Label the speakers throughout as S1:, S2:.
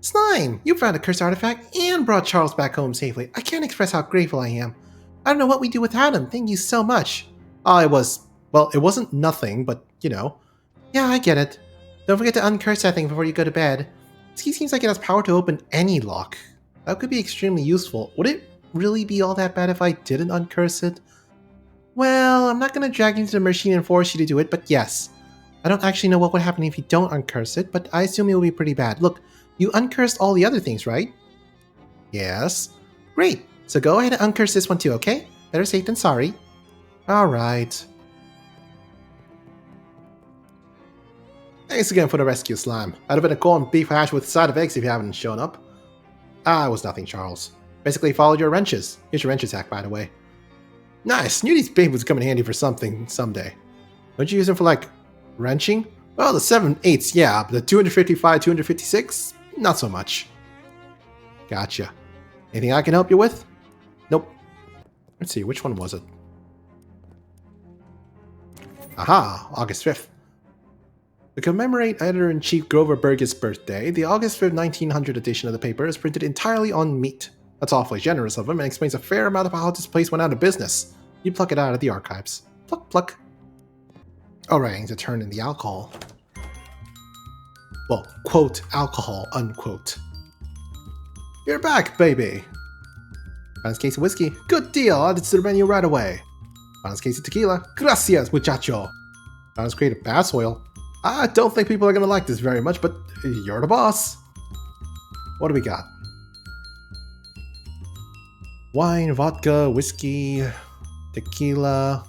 S1: Slime, you found a cursed artifact and brought Charles back home safely. I can't express how grateful I am. I don't know what we'd do without him. Thank you so much. Oh, it wasn't nothing, but, you know. Yeah, I get it. Don't forget to uncurse that thing before you go to bed. This key seems like it has power to open any lock. That could be extremely useful. Would it really be all that bad if I didn't uncurse it? Well, I'm not going to drag you into the machine and force you to do it, but yes. I don't actually know what would happen if you don't uncurse it, but I assume it will be pretty bad. Look, you uncursed all the other things, right? Yes. Great. So go ahead and uncurse this one too, okay? Better safe than sorry. Alright. Thanks again for the rescue, Slime. I'd have been a corned beef hash with a side of eggs if you haven't shown up. Ah, it was nothing, Charles. Basically followed your wrenches. Here's your wrench attack, by the way. Nice. Knew these big would come in handy for something someday. Don't you use them for, like, wrenching? Well, the 7/8s, yeah, but the 255, 256? Not so much. Gotcha. Anything I can help you with? Nope. Let's see, which one was it? Aha, August 5th. To commemorate Editor-in-Chief Grover Burgess' birthday, the August 5th, 1900 edition of the paper is printed entirely on meat. That's awfully generous of him and explains a fair amount of how this place went out of business. You pluck it out of the archives. Pluck, pluck. Alright, I need to turn in the alcohol. Well, quote, alcohol, unquote. You're back, baby! Found this case of whiskey. Good deal, add it to the menu right away. Found this case of tequila. Gracias, muchacho! Found this crate of bass oil. I don't think people are gonna like this very much, but you're the boss. What do we got? Wine, vodka, whiskey, tequila.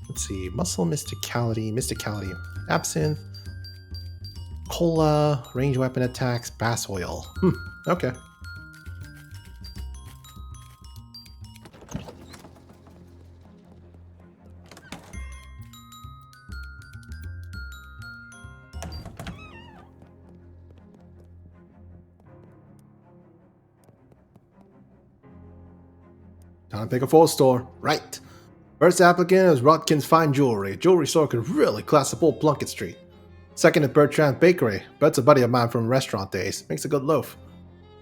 S1: Let's see, muscle, mysticality, absinthe, cola, range weapon attacks, bass oil. Okay. Time to pick a full store. Right. First applicant is Rodkin's Fine Jewelry. A jewelry store could really class up old Plunkett Street. Second is Bertrand Bakery. Brett's a buddy of mine from restaurant days. Makes a good loaf.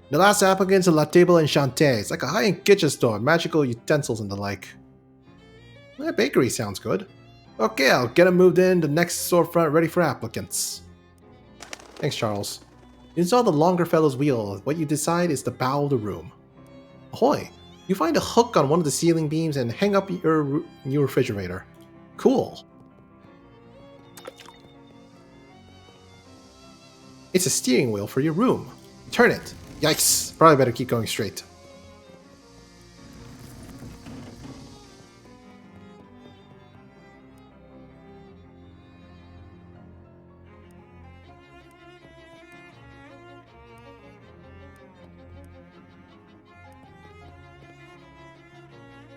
S1: The last applicant is La Table Enchanté. It's like a high-end kitchen store, magical utensils and the like. Bakery sounds good. Okay, I'll get him moved in. The next storefront ready for applicants. Thanks, Charles. You install the Longerfellow's wheel. What you decide is the bow of the room. Ahoy! You find a hook on one of the ceiling beams and hang up your new refrigerator. Cool. It's a steering wheel for your room. Turn it. Yikes. Probably better keep going straight.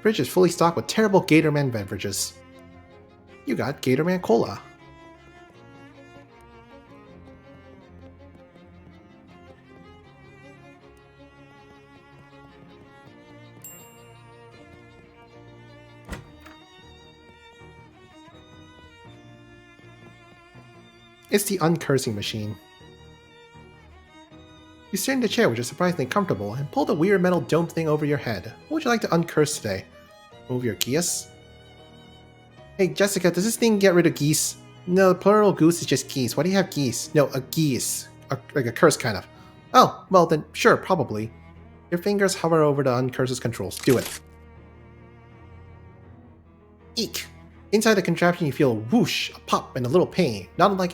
S1: Fridge is fully stocked with terrible Gatorman beverages. You got Gatorman Cola. It's the uncursing machine. You sit in the chair, which is surprisingly comfortable, and pull the weird metal dome thing over your head. What would you like to uncurse today? Move your geese? Hey, Jessica, does this thing get rid of geese? No, plural goose is just geese. Why do you have geese? No, a geese. Like a curse, kind of. Oh, well then, sure, probably. Your fingers hover over the uncurse's controls. Do it. Eek! Inside the contraption you feel a whoosh, a pop, and a little pain. Not unlike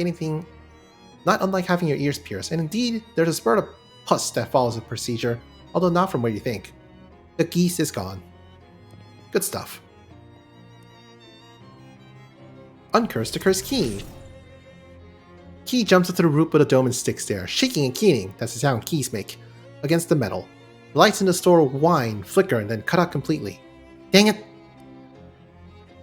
S1: having your ears pierced. And indeed, there's a spurt of pus that follows the procedure, although not from where you think. The geese is gone. Good stuff. Uncurse the cursed key. Key jumps into the roof of the dome and sticks there, shaking and keening, that's the sound keys make, against the metal. The lights in the store whine, flicker, and then cut out completely. Dang it!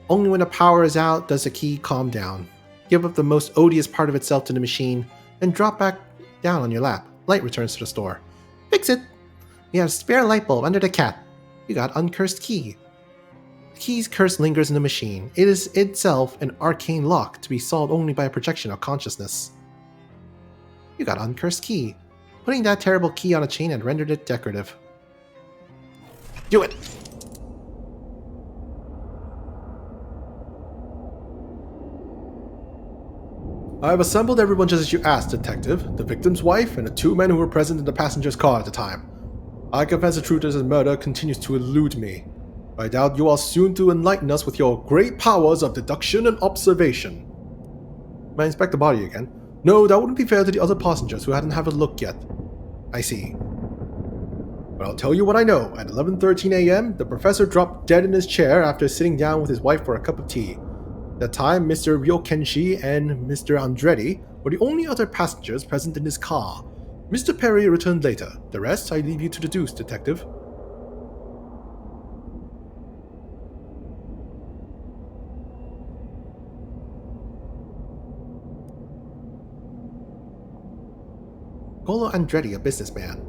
S1: Only when the power is out does the key calm down. Give up the most odious part of itself to the machine, and drop back down on your lap. Light returns to the store. Fix it! You have a spare light bulb under the cat. You got uncursed key. The key's curse lingers in the machine. It is itself an arcane lock to be solved only by a projection of consciousness. You got Uncursed key. Putting that terrible key on a chain had rendered it decorative. Do it! I have assembled everyone just as you asked, Detective. The victim's wife and the two men who were present in the passenger's car at the time. I confess the truth as the murder continues to elude me. I doubt you are soon to enlighten us with your great powers of deduction and observation. May I inspect the body again? No, that wouldn't be fair to the other passengers who hadn't had a look yet. I see. But I'll tell you what I know. At 11:13 a.m., the professor dropped dead in his chair after sitting down with his wife for a cup of tea. At that time, Mr. Ryokenshi and Mr. Andretti were the only other passengers present in his car. Mr. Perry returned later. The rest I leave you to deduce, Detective. Colo Andretti, a businessman.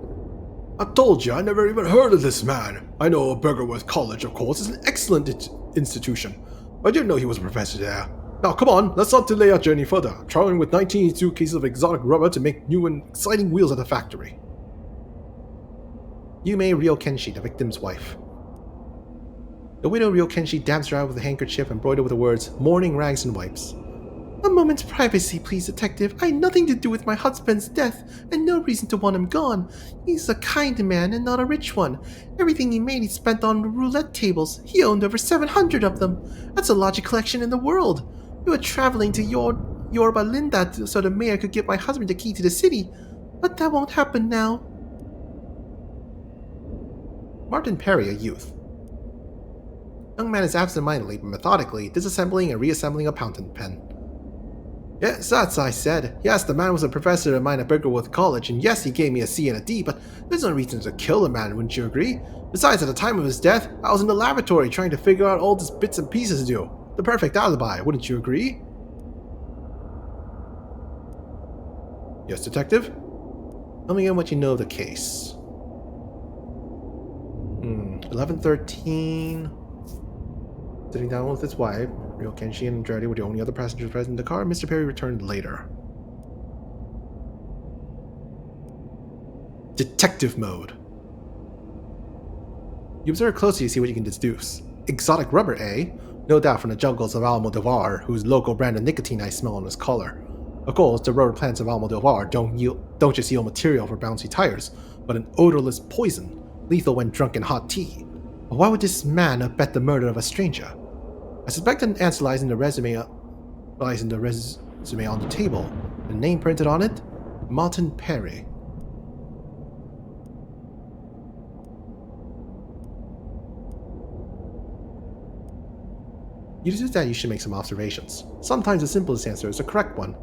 S1: I told you I never even heard of this man. I know Bergerworth College, of course, is an excellent institution. I didn't know he was a professor there. Now, come on, let's not delay our journey further. I'm traveling with 19 cases of exotic rubber to make new and exciting wheels at the factory. Yume Ryokenshi, the victim's wife. The widow Ryokenshi dabs her eye with a handkerchief embroidered with the words, mourning rags and wipes. A moment's privacy, please, Detective. I had nothing to do with my husband's death, and no reason to want him gone. He's a kind man and not a rich one. Everything he made he spent on roulette tables. He owned over 700 of them. That's the largest collection in the world. We were traveling to Yorba Linda so the mayor could give my husband the key to the city. But that won't happen now. Martin Perry, a youth. Young man is absent-mindedly but methodically disassembling and reassembling a fountain pen. Yes, that's I said. Yes, the man was a professor of mine at Bergerworth College, and yes, he gave me a C and a D, but there's no reason to kill the man, wouldn't you agree? Besides, at the time of his death, I was in the laboratory trying to figure out all these bits and pieces to do. The perfect alibi, wouldn't you agree? Yes, Detective? Tell me again what you know of the case. 11:13... Sitting down with his wife, Ryokenshi and Andretti were the only other passengers present in the car. Mr. Perry returned later. Detective mode. You observe closely to see what you can deduce. Exotic rubber, eh? No doubt from the jungles of Almodovar, whose local brand of nicotine I smell on his collar. Of course, the rubber plants of Almodovar don't just yield material for bouncy tires, but an odorless poison, lethal when drunk in hot tea. But why would this man abet the murder of a stranger? I suspect an answer lies in the resume on the table. The name printed on it? Martin Perry. You deduce that you should make some observations. Sometimes the simplest answer is the correct one.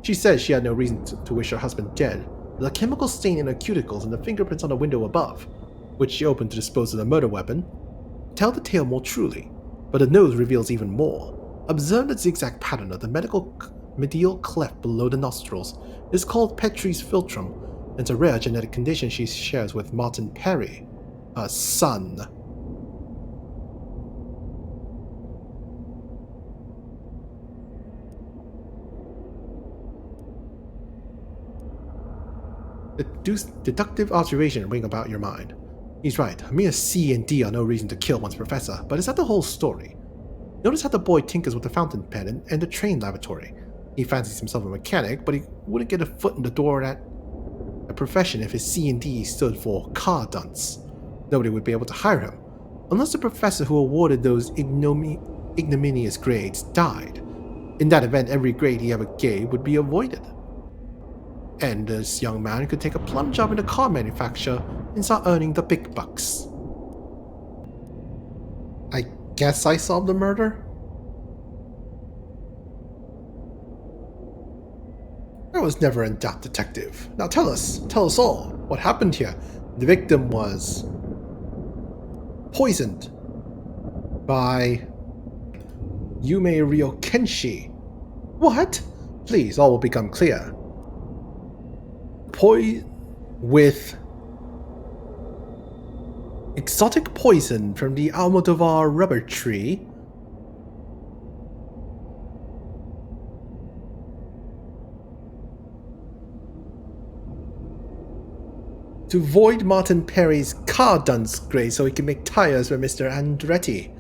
S1: She says she had no reason to wish her husband dead. The chemical stain in her cuticles and the fingerprints on the window above, which she opened to dispose of the murder weapon, tell the tale more truly. But the nose reveals even more. Observe the zigzag pattern of the medial cleft below the nostrils. It is called Petrie's philtrum, and it's a rare genetic condition she shares with Martin Perry, her son. Deductive observation ring about your mind. He's right, a mere C and D are no reason to kill one's professor, but is that the whole story? Notice how the boy tinkers with the fountain pen and the train laboratory. He fancies himself a mechanic, but he wouldn't get a foot in the door at a profession if his C and D stood for car dunce. Nobody would be able to hire him, unless the professor who awarded those ignominious grades died. In that event, every grade he ever gave would be avoided. And this young man could take a plum job in the car manufacturer and start earning the big bucks. I guess I solved the murder? I was never in doubt, Detective. Now tell us all. What happened here? The victim was poisoned by Yume Ryokenshi. What? Please, all will become clear. With Exotic poison from the Almodovar rubber tree. To void Martin Perry's car dunce grade so he can make tires for Mr. Andretti.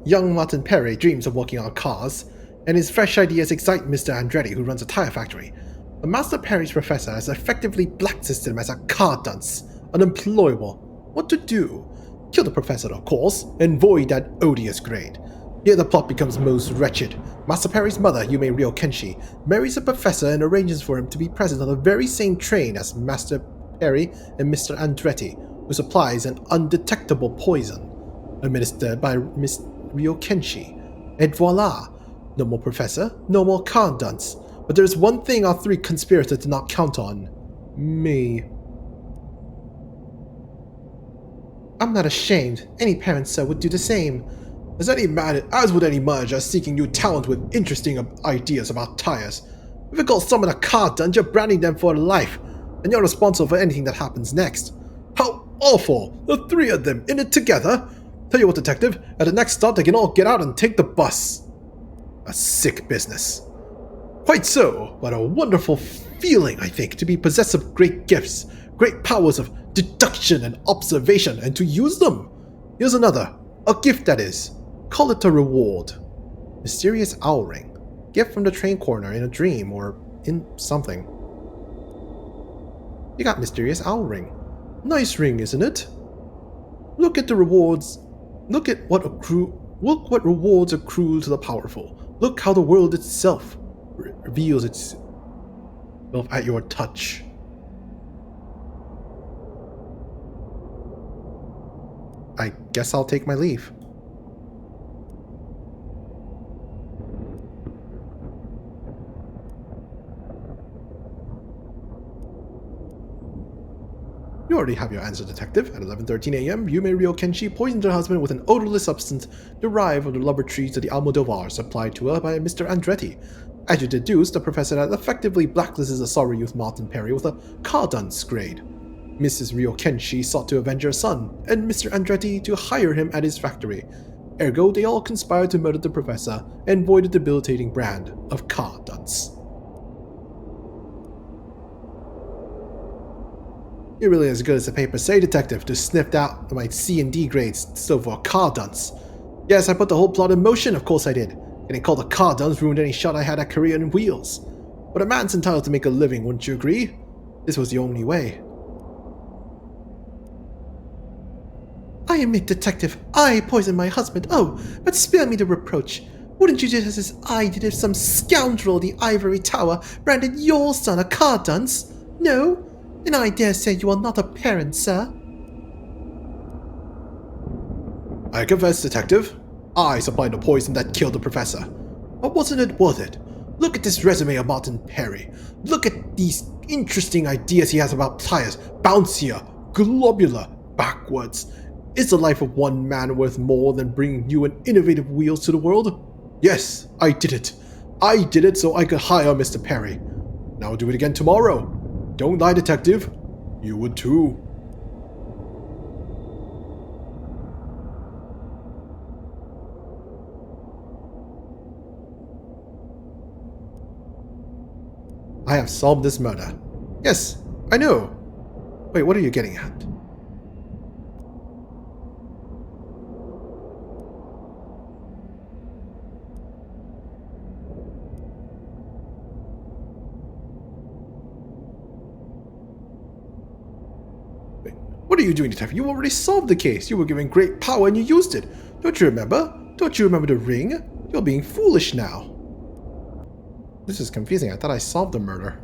S1: Young Martin Perry dreams of working on cars, and his fresh ideas excite Mr. Andretti, who runs a tire factory. But Master Perry's professor has effectively blacklisted him as a car dunce, unemployable. What to do? Kill the professor, of course, and void that odious grade. Here the plot becomes most wretched. Master Perry's mother, Yume Ryo Kenshi, marries a professor and arranges for him to be present on the very same train as Master Perry and Mr. Andretti, who supplies an undetectable poison, administered by Miss Ryo Kenshi. And voila! No more professor, no more car dunce. But there's one thing our three conspirators did not count on. Me. I'm not ashamed. Any parent, sir, would do the same. As would any manager seeking new talent with interesting ideas about tires. If you call someone a car dunce, you're branding them for life, and you're responsible for anything that happens next. How awful! The three of them in it together! Tell you what, detective, at the next stop they can all get out and take the bus. A sick business. Quite so, but a wonderful feeling, I think, to be possessed of great gifts, great powers of deduction and observation, and to use them. Here's another. A gift, that is. Call it a reward. Mysterious owl ring. Gift from the train corner in a dream or in something. You got mysterious owl ring. Nice ring, isn't it? Look at the rewards. Look what rewards accrue to the powerful. Look how the world itself reveals itself at your touch. I guess I'll take my leave. You already have your answer, detective. At 11:13 a.m., Yume Ryo Kenshi poisoned her husband with an odorless substance derived from the rubber trees of the Almodovar supplied to her by Mr. Andretti. As you deduce, the professor had effectively blacklisted the sorry youth Martin Perry with a car dunce grade. Mrs. Ryo Kenshi sought to avenge her son, and Mr. Andretti to hire him at his factory. Ergo, they all conspired to murder the professor and void the debilitating brand of car dunce. You're really as good as the papers say, detective, to sniff out my C and D grades still for a car dunce. Yes, I put the whole plot in motion, of course I did. Getting called a car dunce ruined any shot I had at career in wheels. But a man's entitled to make a living, wouldn't you agree? This was the only way. I admit, detective, I poisoned my husband. Oh, but spare me the reproach. Wouldn't you do just as I did if some scoundrel of the ivory tower branded your son a car dunce? No? And I dare say you are not a parent, sir. I confess, detective. I supplied the poison that killed the professor. But wasn't it worth it? Look at this resume of Martin Perry. Look at these interesting ideas he has about tires. Bouncier, globular, backwards. Is the life of one man worth more than bringing new and innovative wheels to the world? Yes, I did it. I did it so I could hire Mr. Perry. And I'll do it again tomorrow. Don't lie, detective. You would too. I have solved this murder. Yes, I know. Wait, what are you getting at? What are you doing, detective? You already solved the case. You were given great power and you used it. Don't you remember? Don't you remember the ring? You're being foolish now. This is confusing. I thought I solved the murder.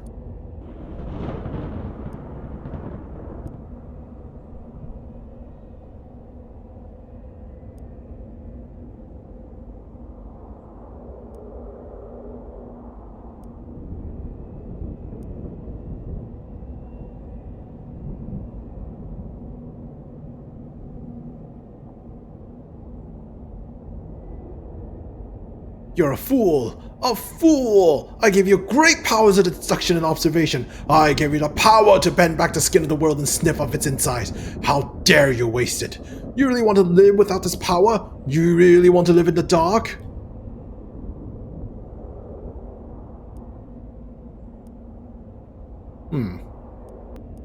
S1: You're a fool! A fool! I gave you great powers of deduction and observation. I gave you the power to bend back the skin of the world and sniff off its insides. How dare you waste it? You really want to live without this power? You really want to live in the dark?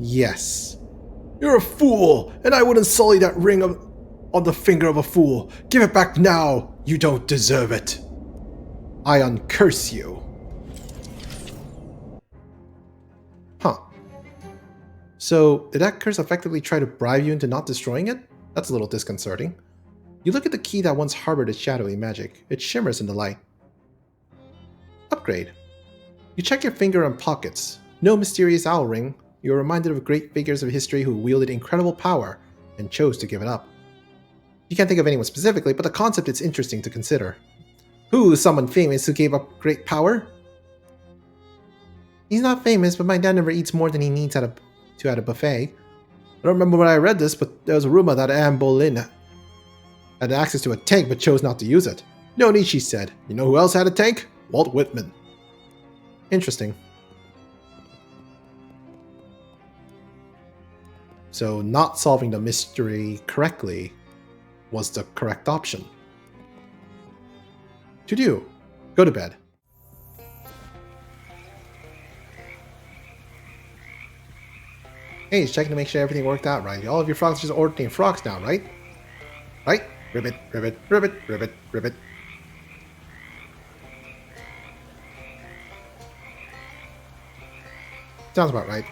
S1: Yes. You're a fool, and I wouldn't sully that ring on the finger of a fool. Give it back now. You don't deserve it. I uncurse you. Huh. So, did that curse effectively try to bribe you into not destroying it? That's a little disconcerting. You look at the key that once harbored its shadowy magic. It shimmers in the light. Upgrade. You check your finger and pockets. No mysterious owl ring. You're reminded of great figures of history who wielded incredible power and chose to give it up. You can't think of anyone specifically, but the concept is interesting to consider. Who is someone famous who gave up great power? He's not famous, but my dad never eats more than he needs at a buffet. I don't remember when I read this, but there was a rumor that Anne Boleyn had access to a tank but chose not to use it. No need, she said. You know who else had a tank? Walt Whitman. Interesting. So not solving the mystery correctly was the correct option. To do. Go to bed. Hey, just checking to make sure everything worked out right. All of your frogs are just ordinary frogs now, right? Right? Ribbit, ribbit, ribbit, ribbit, ribbit. Sounds about right.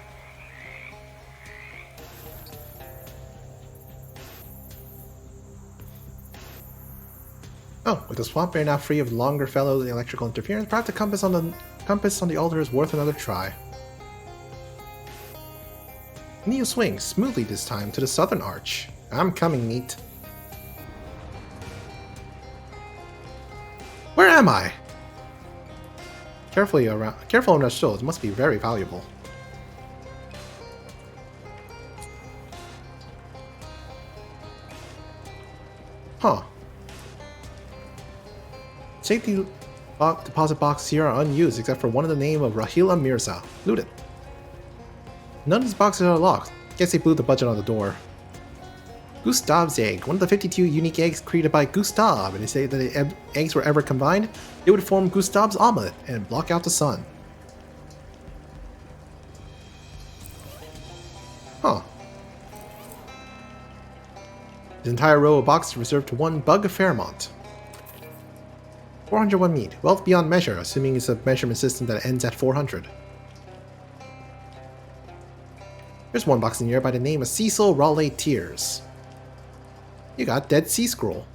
S1: Oh, with the swamp bear now free of longer fellow electrical interference, perhaps the compass on the altar is worth another try. Neo swings smoothly this time to the southern arch. I'm coming, neat. Where am I? Careful on our souls. It must be very valuable. Huh. Safety deposit boxes here are unused except for one in the name of Rahila Mirza. Loot it. None of these boxes are locked. Guess they blew the budget on the door. Gustav's egg. One of the 52 unique eggs created by Gustav, and they say that if the eggs were ever combined, they would form Gustav's omelet and block out the sun. Huh. This entire row of boxes is reserved to one Bug Fairmont. 401 meat. Wealth beyond measure, assuming it's a measurement system that ends at 400. There's one box in here by the name of Cecil Raleigh Tears. You got Dead Sea Scroll.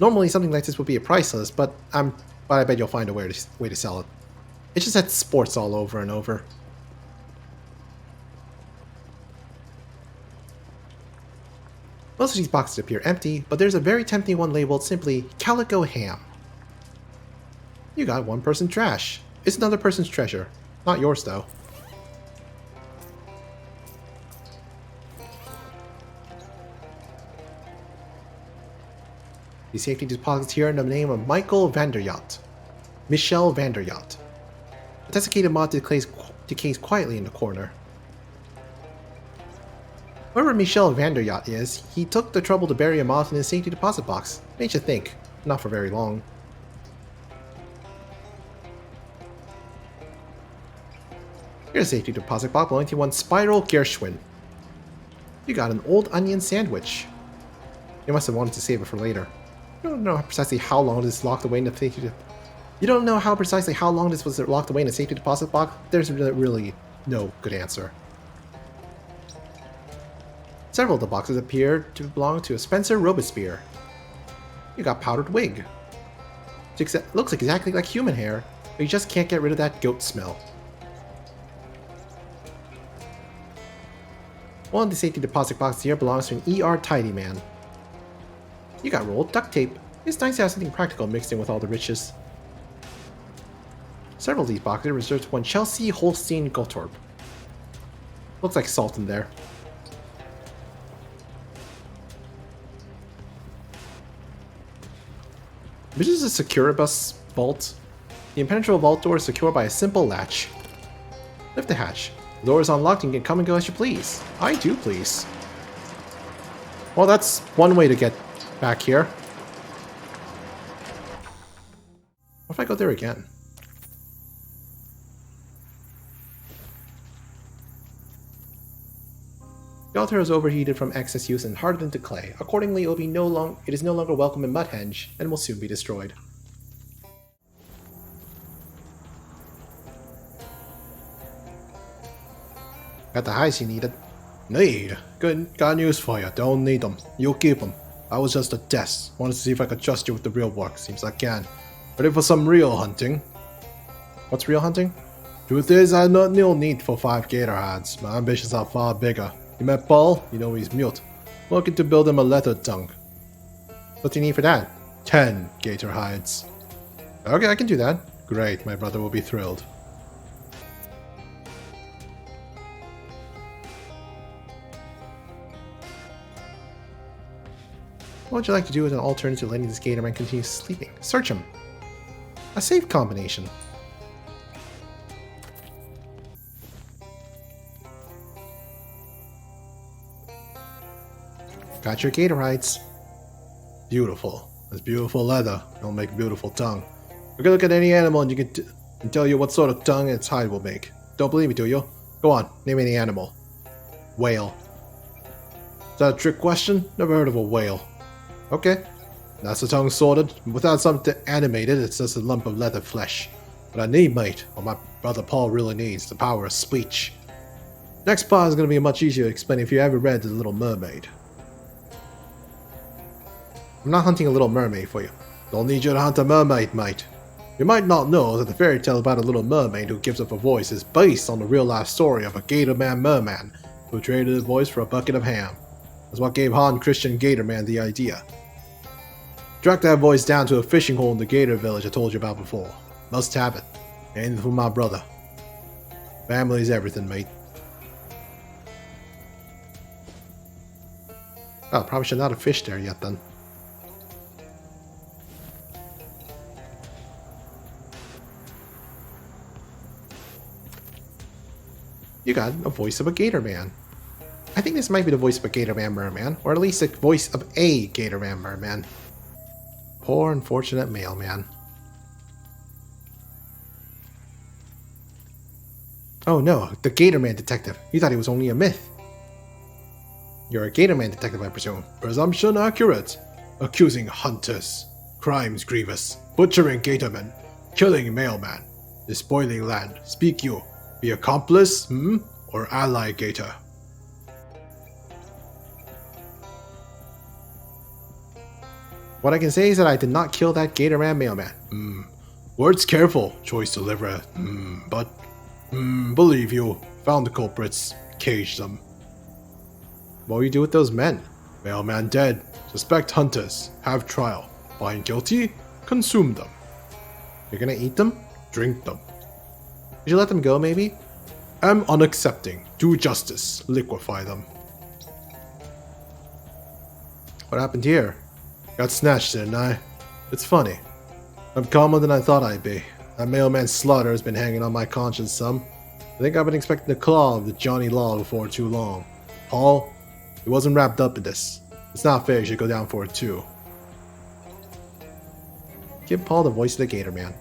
S1: Normally something like this would be a priceless, but I bet you'll find a way to sell it. It just had sports all over and over. Most of these boxes appear empty, but there's a very tempting one labeled simply Calico Ham. You got one person's trash. It's another person's treasure. Not yours, though. The safety deposits here in the name of Michael Vanderyacht. Michelle Vanderyacht. A desiccated moth decays quietly in the corner. Whoever Michelle Vanderyacht is, he took the trouble to bury a moth in his safety deposit box. Made you think. Not for very long. Here's a safety deposit box belonging to one Spiral Gershwin. You got an old onion sandwich. You must have wanted to save it for later. You don't know precisely how long this is locked away in the safety. You don't know how precisely how long this was locked away in a safety deposit box. There's really no good answer. Several of the boxes appear to belong to a Spencer Robespierre. You got powdered wig. It looks exactly like human hair, but you just can't get rid of that goat smell. One of the safety deposit boxes here belongs to an ER Tidy Man. You got rolled duct tape. It's nice to have something practical mixed in with all the riches. Several of these boxes are reserved to one Chelsea Holstein Gottorp. Looks like salt in there. This is a Securibus vault. The impenetrable vault door is secured by a simple latch. Lift the hatch. The door is unlocked and you can come and go as you please. I do please. Well, that's one way to get back here. What if I go there again? The altar is overheated from excess use and hardened into clay. Accordingly, it is no longer welcome in Mudhenge and will soon be destroyed. Got the highs you needed. Need? Good. Got news for you. Don't need them. You'll keep them. I was just a test. Wanted to see if I could trust you with the real work. Seems I can. Ready for some real hunting? What's real hunting? Truth is, I have no need for 5 gator hides. My ambitions are far bigger. You met Paul? You know he's mute. Looking to build him a leather tongue. What do you need for that? 10 gator hides. Okay, I can do that. Great, my brother will be thrilled. What would you like to do as an alternative to letting this gator man continue sleeping? Search him. A safe combination. Got your gator hides. Beautiful. It's beautiful leather. It'll make a beautiful tongue. We can look at any animal and you can tell you what sort of tongue its hide will make. Don't believe me, do you? Go on, name any animal. Whale. Is that a trick question? Never heard of a whale. Okay. That's the tongue sorted. Without something to animate it, it's just a lump of leather flesh. What I need, mate, what my brother Paul really needs, the power of speech. Next part is going to be much easier to explain if you ever read The Little Mermaid. I'm not hunting a little mermaid for you. Don't need you to hunt a mermaid, mate. You might not know that the fairy tale about a little mermaid who gives up a voice is based on the real-life story of a gator man merman who traded his voice for a bucket of ham. That's what gave Han Christian Gatorman the idea. Track that voice down to a fishing hole in the gator village I told you about before. Must have it. And for my brother. Family's everything, mate. Oh, probably should not have fished there yet then. You got a voice of a gator man. I think this might be the voice of a gator man merman, or at least the voice of a gator man merman. Poor unfortunate mailman. Oh no, the Gatorman detective. You thought he was only a myth. You're a Gatorman detective, I presume. Presumption accurate. Accusing hunters. Crimes grievous. Butchering Gatorman. Killing mailman. Despoiling land. Speak you. Be accomplice, or ally Gator? What I can say is that I did not kill that Gatorman mailman. Words careful, choice deliverer. But believe you. Found the culprits. Caged them. What will you do with those men? Mailman dead. Suspect hunters. Have trial. Find guilty. Consume them. You're gonna eat them? Drink them. Did you let them go, maybe? Am unaccepting. Do justice. Liquefy them. What happened here? Got snatched, didn't I? It's funny. I'm calmer than I thought I'd be. That mailman's slaughter has been hanging on my conscience some. I think I've been expecting the claw of the Johnny Law before too long. Paul, he wasn't wrapped up in this. It's not fair you should go down for it too. Give Paul the voice of the Gator Man.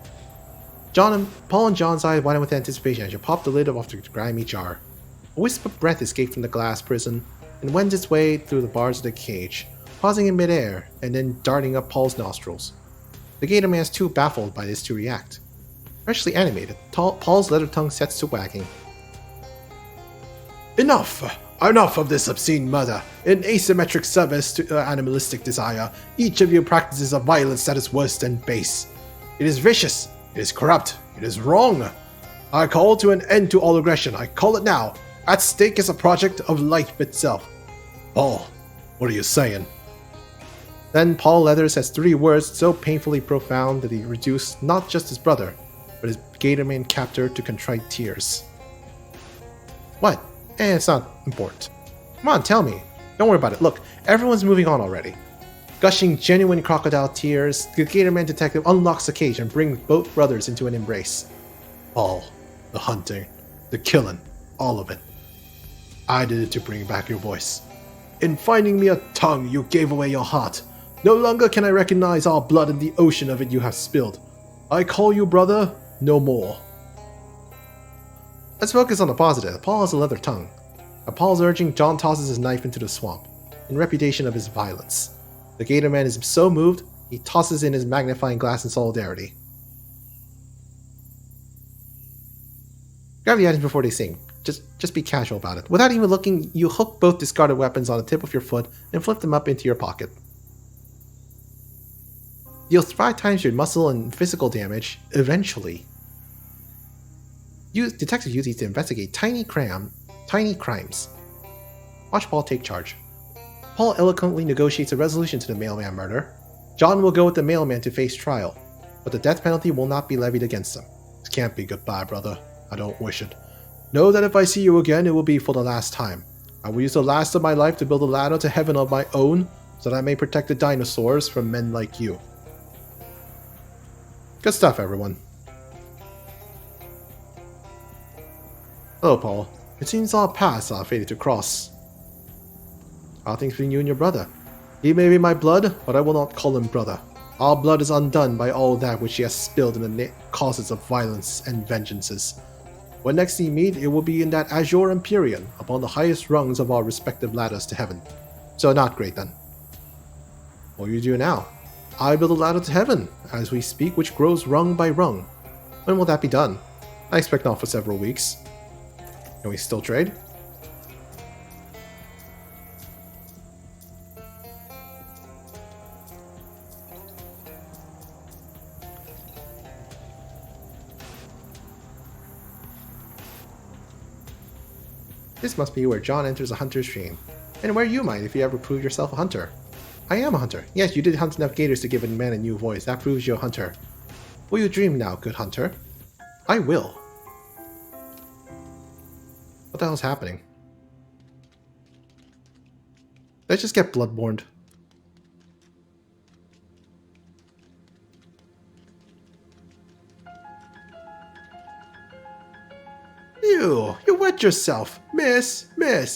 S1: Paul and John's eyes widened with anticipation as you popped the lid off the grimy jar. A wisp of breath escaped from the glass prison and went its way through the bars of the cage, pausing in midair and then darting up Paul's nostrils. The Gator Man is too baffled by this to react. Freshly animated, Paul's leather tongue sets to wagging. Enough! Enough of this obscene murder! In asymmetric service to animalistic desire, each of you practices a violence that is worse than base. It is vicious. It is corrupt. It is wrong. I call to an end to all aggression. I call it now. At stake is a project of life itself. Paul, what are you saying? Then Paul Leather says 3 words so painfully profound that he reduced not just his brother, but his Gatorman captor to contrite tears. What? It's not important. Come on, tell me. Don't worry about it. Look, everyone's moving on already. Gushing genuine crocodile tears, the Gatorman detective unlocks the cage and brings both brothers into an embrace. All. The hunting. The killing. All of it. I did it to bring back your voice. In finding me a tongue, you gave away your heart. No longer can I recognize all blood in the ocean of it you have spilled. I call you brother, no more. Let's focus on the positive. Paul has a leather tongue. At Paul's urging, John tosses his knife into the swamp, in reputation of his violence. The Gator Man is so moved, he tosses in his magnifying glass in solidarity. Grab the items before they sing. Just be casual about it. Without even looking, you hook both discarded weapons on the tip of your foot and flip them up into your pocket. Deals 5 times your muscle and physical damage, eventually. Detectives use these to investigate tiny crimes. Watch Paul take charge. Paul eloquently negotiates a resolution to the mailman murder. John will go with the mailman to face trial, but the death penalty will not be levied against him. This can't be goodbye, brother. I don't wish it. Know that if I see you again, it will be for the last time. I will use the last of my life to build a ladder to heaven of my own, so that I may protect the dinosaurs from men like you. Good stuff, everyone. Hello, Paul. It seems our paths are fated to cross. How things between you and your brother? He may be my blood, but I will not call him brother. Our blood is undone by all that which he has spilled in the causes of violence and vengeances. When next we meet, it will be in that azure empyrean, upon the highest rungs of our respective ladders to heaven. So not great then. What will you do now? I build a ladder to heaven, as we speak, which grows rung by rung. When will that be done? I expect not for several weeks. Can we still trade? This must be where John enters a hunter's dream. And where you might if you ever prove yourself a hunter. I am a hunter. Yes, you did hunt enough gators to give a man a new voice. That proves you're a hunter. Will you dream now, good hunter? I will. What the hell's happening? Let's just get bloodborne. You wet yourself. Miss,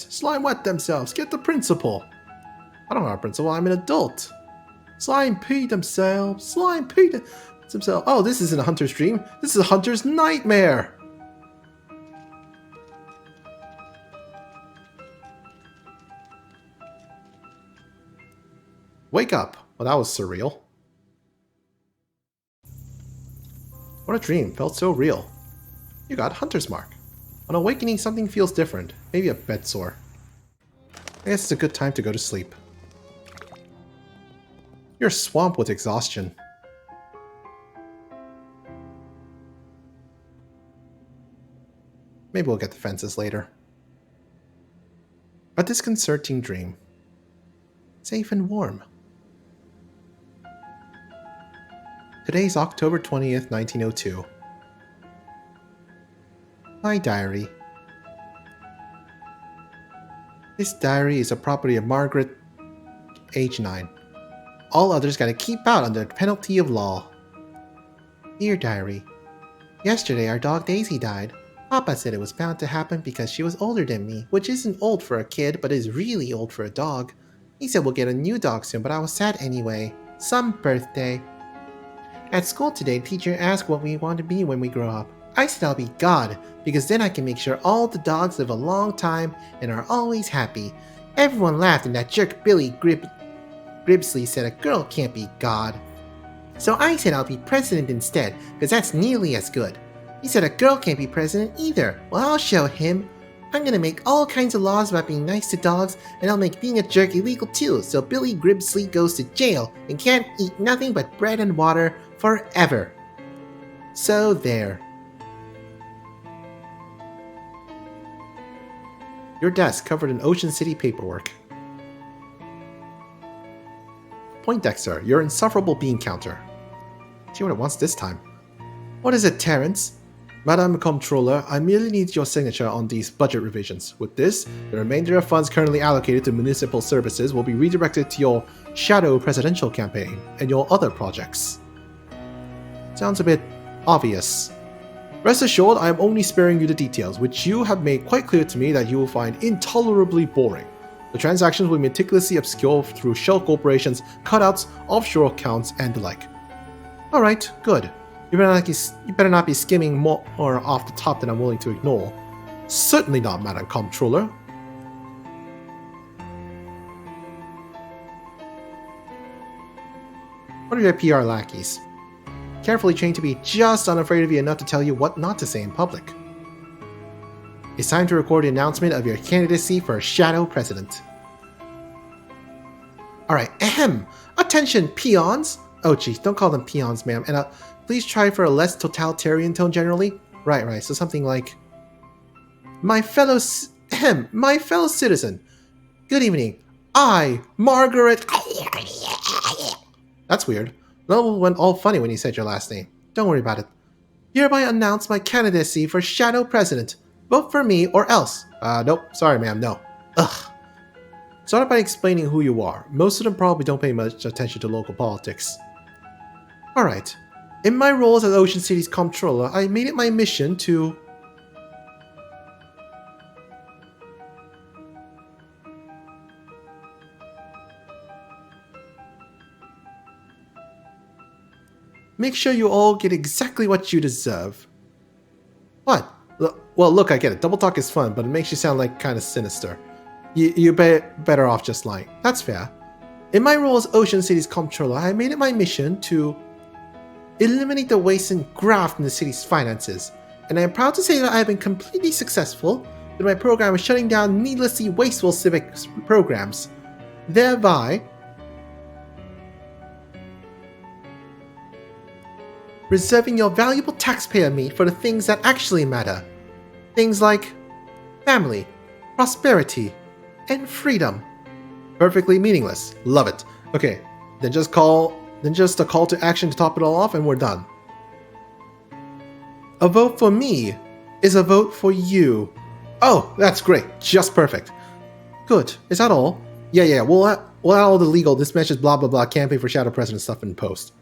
S1: slime wet themselves. Get the principal. I don't have a principal, I'm an adult. Slime peed themselves. Oh, this isn't a hunter's dream. This is a hunter's nightmare. Wake up. Well, that was surreal. What a dream. Felt so real. You got hunter's mark. On awakening, something feels different. Maybe a bed sore. I guess it's a good time to go to sleep. You're swamped with exhaustion. Maybe we'll get the fences later. A disconcerting dream. Safe and warm. Today's October 20th, 1902. My diary. This diary is a property of Margaret, age 9. All others gotta keep out under the penalty of law. Dear diary. Yesterday our dog Daisy died. Papa said it was bound to happen because she was older than me, which isn't old for a kid, but is really old for a dog. He said we'll get a new dog soon, but I was sad anyway. Some birthday. At school today, the teacher asked what we want to be when we grow up. I said I'll be God, because then I can make sure all the dogs live a long time and are always happy. Everyone laughed and that jerk Billy Gribsley said a girl can't be God. So I said I'll be president instead, because that's nearly as good. He said a girl can't be president either. Well, I'll show him. I'm gonna make all kinds of laws about being nice to dogs, and I'll make being a jerk illegal too, so Billy Gribsley goes to jail and can't eat nothing but bread and water forever. So there. Your desk covered in Ocean City paperwork. Poindexter, your insufferable bean counter. See what it wants this time. What is it, Terrence? Madam Comptroller, I merely need your signature on these budget revisions. With this, the remainder of funds currently allocated to municipal services will be redirected to your shadow presidential campaign and your other projects. Sounds a bit obvious. Rest assured, I am only sparing you the details, which you have made quite clear to me that you will find intolerably boring. The transactions will be meticulously obscured through shell corporations, cutouts, offshore accounts, and the like. Alright, good. You better not be skimming more off the top than I'm willing to ignore. Certainly not, Madam Comptroller. What are your PR lackeys? Carefully trained to be just unafraid of you enough to tell you what not to say in public. It's time to record the announcement of your candidacy for Shadow President. Alright, ahem! Attention, peons! Oh geez, don't call them peons, ma'am. And please try for a less totalitarian tone generally. Right, so something like... My fellow citizen. Good evening. I, Margaret... That's weird. That went all funny when you said your last name. Don't worry about it. Hereby announce my candidacy for Shadow President. Vote for me or else. Nope. Sorry, ma'am. No. Ugh. Start by explaining who you are. Most of them probably don't pay much attention to local politics. Alright. In my roles as Ocean City's comptroller, I made it my mission to... make sure you all get exactly what you deserve. What? Well, look, I get it. Double talk is fun, but it makes you sound like kind of sinister. You're better off just lying. That's fair. In my role as Ocean City's comptroller, I made it my mission to eliminate the waste and graft in the city's finances, and I am proud to say that I have been completely successful with my program of shutting down needlessly wasteful civic programs, thereby reserving your valuable taxpayer meat for the things that actually matter. Things like family, prosperity, and freedom. Perfectly meaningless. Love it. Okay, then just a call to action to top it all off and we're done. A vote for me is a vote for you. Oh, that's great. Just perfect. Good. Is that all? Yeah. We'll add all the legal, this matches blah blah blah campaign for Shadow President stuff in post.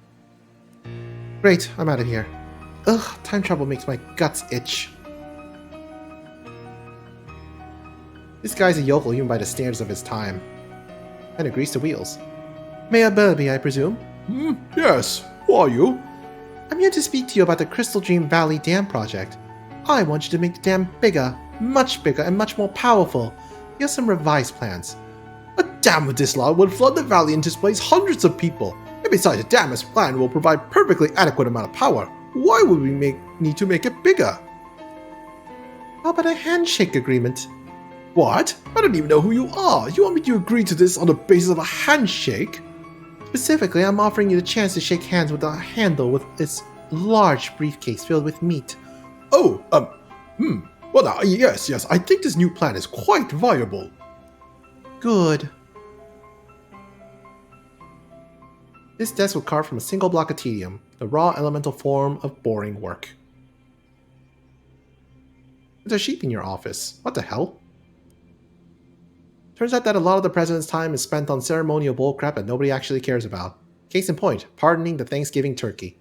S1: Great, I'm out of here. Ugh, time travel makes my guts itch. This guy's a yokel even by the standards of his time. And agrees to wheels. Mayor Burby, I presume?
S2: Yes. Who are you?
S1: I'm here to speak to you about the Crystal Dream Valley Dam project. I want you to make the dam bigger, and much more powerful. Here's some revised plans.
S2: A dam of this large would flood the valley and displace hundreds of people. And besides, a dam as planned will provide perfectly adequate amount of power. Why would we need to make it bigger?
S1: How about a handshake agreement?
S2: What? I don't even know who you are. You want me to agree to this on the basis of a handshake?
S1: Specifically, I'm offering you the chance to shake hands with a handle with this large briefcase filled with meat.
S2: Oh, well now, yes, I think this new plan is quite viable.
S1: Good. This desk was carved from a single block of tedium, the raw elemental form of boring work. There's a sheep in your office. What the hell? Turns out that a lot of the president's time is spent on ceremonial bullcrap that nobody actually cares about. Case in point, pardoning the Thanksgiving turkey.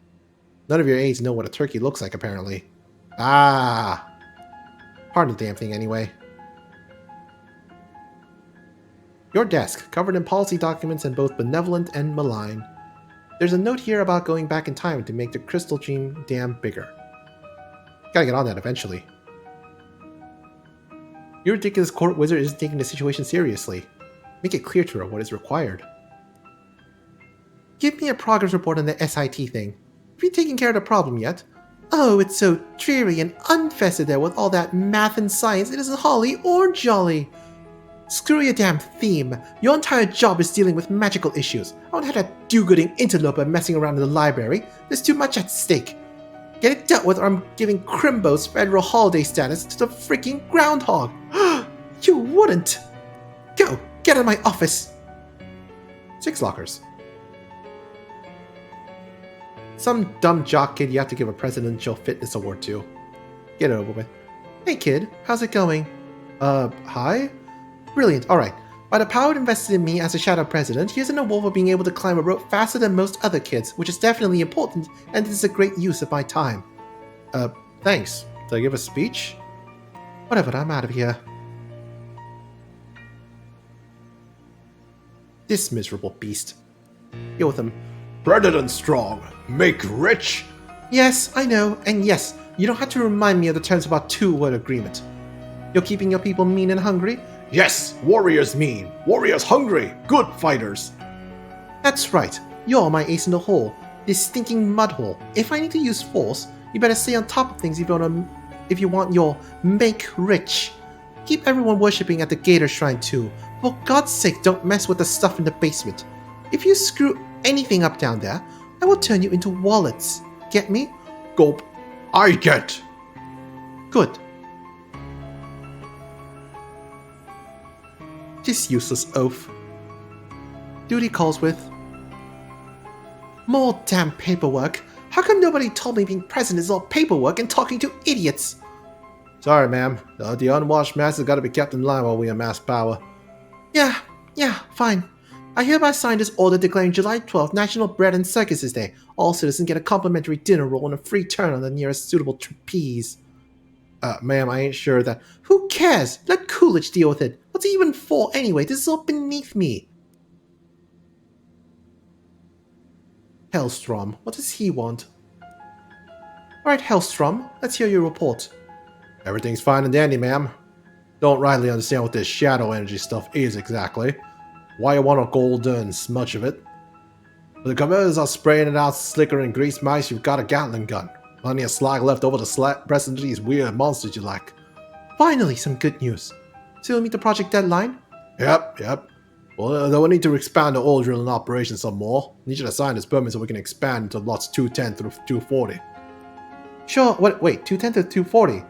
S1: None of your aides know what a turkey looks like, apparently. Ah! Pardon the damn thing, anyway. Your desk, covered in policy documents and both benevolent and malign. There's a note here about going back in time to make the Crystal Dream Dam bigger. Gotta get on that eventually. Your ridiculous court wizard isn't taking the situation seriously. Make it clear to her what is required. Give me a progress report on the SIT thing. Have you taken care of the problem yet? Oh, it's so dreary and unfested there with all that math and science, it isn't holly or jolly. Screw your damn theme. Your entire job is dealing with magical issues. I don't have that do-gooding interloper messing around in the library. There's too much at stake. Get it dealt with or I'm giving Crimbo's federal holiday status to the freaking groundhog. You wouldn't. Go, get out of my office. 6 lockers. Some dumb jock kid you have to give a presidential fitness award to. Get it over with. Hey kid, how's it going? Hi? Brilliant, alright. By the power invested in me as a Shadow President, here's an award for being able to climb a rope faster than most other kids, which is definitely important, and it is a great use of my time. Thanks. Did I give a speech? Whatever, I'm out of here. This miserable beast. Deal with him.
S2: President Strong, make rich.
S1: Yes, I know, and yes, you don't have to remind me of the terms of our two-word agreement. You're keeping your people mean and hungry?
S2: Yes, warriors mean, warriors hungry, good fighters.
S1: That's right. You're my ace in the hole. This stinking mud hole. If I need to use force, you better stay on top of things if you want your make rich. Keep everyone worshipping at the Gator Shrine too. For God's sake, don't mess with the stuff in the basement. If you screw anything up down there, I will turn you into wallets. Get me?
S2: Gulp. I get.
S1: Good. This useless oaf. Duty calls with... More damn paperwork. How come nobody told me being president is all paperwork and talking to idiots?
S2: Sorry, ma'am. The unwashed mass has got to be kept in line while we amass power.
S1: Yeah, fine. I hereby sign this order declaring July 12th National Bread and Circuses Day. All citizens get a complimentary dinner roll and a free turn on the nearest suitable trapeze.
S2: Ma'am, I ain't sure that...
S1: Who cares? Let Coolidge deal with it. What's he even for anyway? This is all beneath me. Hellstrom. What does he want? Alright, Hellstrom. Let's hear your report.
S2: Everything's fine and dandy, ma'am. Don't rightly understand what this shadow energy stuff is exactly. Why you want a golden smudge of it? But the converters are spraying it out slicker and grease mice, you've got a Gatling gun. Plenty of slag left over to press into these weird monsters you like.
S1: Finally, some good news. So you'll meet the project deadline?
S2: Yep. Well, though we need to expand the oil drilling operation some more. Need you to sign this permit so we can expand into lots 210 through 240.
S1: Sure, wait, 210 to 240?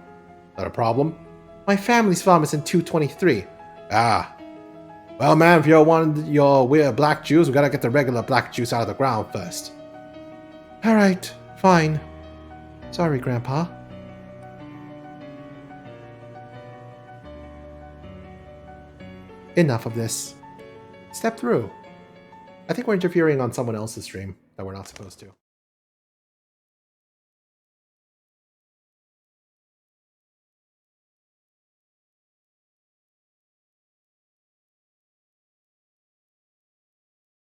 S2: Not a problem?
S1: My family's farm is in 223.
S2: Ah. Well, man, if you want your weird black juice, we gotta get the regular black juice out of the ground first.
S1: Alright, fine. Sorry, Grandpa. Enough of this. Step through. I think we're interfering on someone else's stream that we're not supposed to.